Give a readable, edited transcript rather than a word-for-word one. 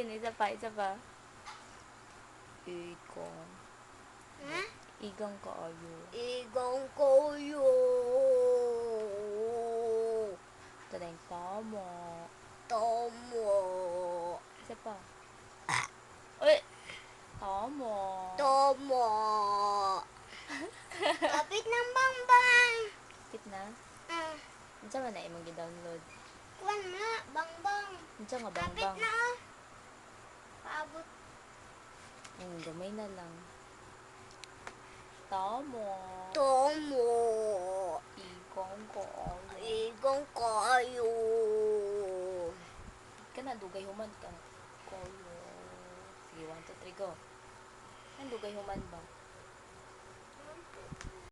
Sige, isa pa, isa pa. Igon. Ha? Igang kaayo. Igang kayo. Tadeng tama. Tama. Isa pa. Uy! Tama. Tama. Kapit ng bangbang. Kit na? Ah, Unsa man na imong gi-download? kuwan na, bangbang. Unsa nga Kapit bangbang? na. Paabot. Gamay na lang. Tama. Tama. Igang kaayo. Igang kayo. Kana dugay human ka. Kayo. Sige, 1, 2, 3, go. Ang dugay human ba?